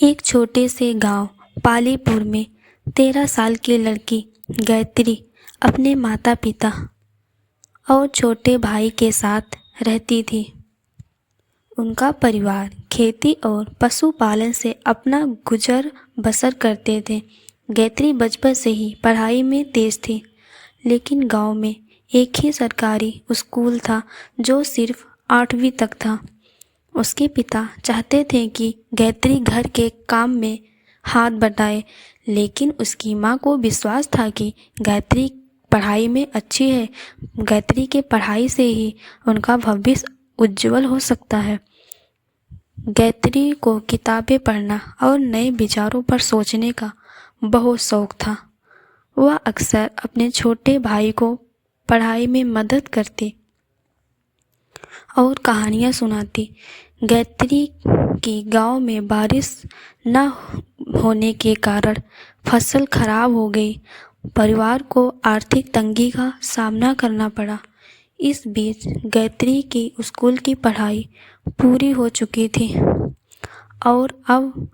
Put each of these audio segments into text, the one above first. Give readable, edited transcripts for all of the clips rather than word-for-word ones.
एक छोटे से गांव पालीपुर में 13 साल की लड़की गायत्री अपने माता पिता और छोटे भाई के साथ रहती थी। उनका परिवार खेती और पशुपालन से अपना गुजर बसर करते थे। गायत्री बचपन से ही पढ़ाई में तेज थी, लेकिन गांव में एक ही सरकारी स्कूल था जो सिर्फ 8वीं तक था। उसके पिता चाहते थे कि गायत्री घर के काम में हाथ बटाए, लेकिन उसकी माँ को विश्वास था कि गायत्री पढ़ाई में अच्छी है। गायत्री के पढ़ाई से ही उनका भविष्य उज्जवल हो सकता है। गायत्री को किताबें पढ़ना और नए विचारों पर सोचने का बहुत शौक था। वह अक्सर अपने छोटे भाई को पढ़ाई में मदद करती और कहानियाँ सुनाती। गायत्री की गांव में बारिश न होने के कारण फसल खराब हो गई। परिवार को आर्थिक तंगी का सामना करना पड़ा। इस बीच गायत्री की स्कूल की पढ़ाई पूरी हो चुकी थी और अब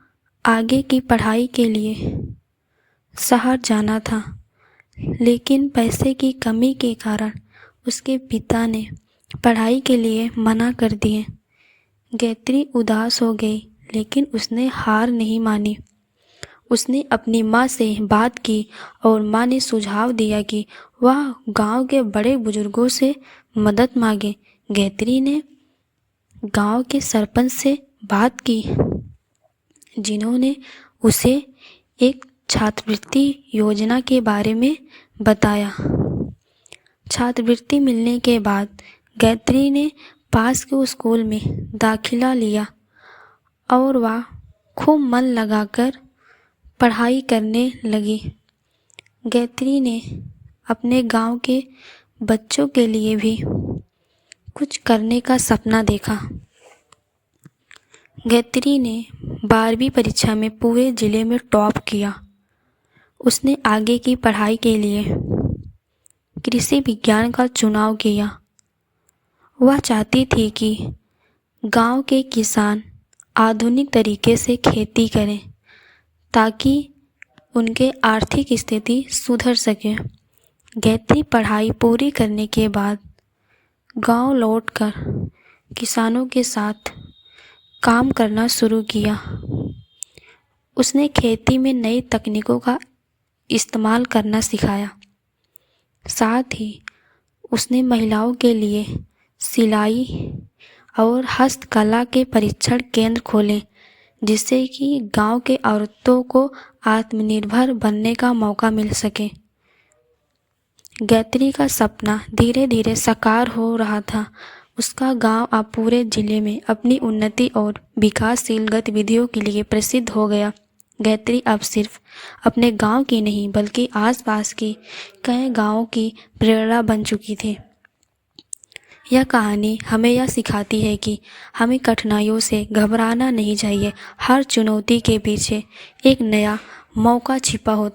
आगे की पढ़ाई के लिए शहर जाना था, लेकिन पैसे की कमी के कारण उसके पिता ने पढ़ाई के लिए मना कर दिए। गायत्री उदास हो गई, लेकिन उसने हार नहीं मानी। उसने अपनी माँ से बात की और माँ ने सुझाव दिया कि वह गांव के बड़े बुजुर्गों से मदद मांगे। गायत्री ने गांव के सरपंच से बात की, जिन्होंने उसे एक छात्रवृत्ति योजना के बारे में बताया। छात्रवृत्ति मिलने के बाद गायत्री ने पास के स्कूल में दाखिला लिया और वह खूब मन लगाकर पढ़ाई करने लगी। गायत्री ने अपने गांव के बच्चों के लिए भी कुछ करने का सपना देखा। गायत्री ने 12वीं परीक्षा में पूरे ज़िले में टॉप किया। उसने आगे की पढ़ाई के लिए कृषि विज्ञान का चुनाव किया। वह चाहती थी कि गांव के किसान आधुनिक तरीके से खेती करें ताकि उनके आर्थिक स्थिति सुधर सके। गायत्री पढ़ाई पूरी करने के बाद गांव लौटकर किसानों के साथ काम करना शुरू किया। उसने खेती में नई तकनीकों का इस्तेमाल करना सिखाया। साथ ही उसने महिलाओं के लिए सिलाई और हस्तकला के प्रशिक्षण केंद्र खोले, जिससे कि गांव के औरतों को आत्मनिर्भर बनने का मौका मिल सके। गायत्री का सपना धीरे धीरे साकार हो रहा था। उसका गांव अब पूरे ज़िले में अपनी उन्नति और विकासशील गतिविधियों के लिए प्रसिद्ध हो गया। गायत्री अब सिर्फ अपने गांव की नहीं, बल्कि आसपास के कई गांवों की प्रेरणा बन चुकी थी। यह कहानी हमें यह सिखाती है कि हमें कठिनाइयों से घबराना नहीं चाहिए। हर चुनौती के पीछे एक नया मौका छिपा होता है।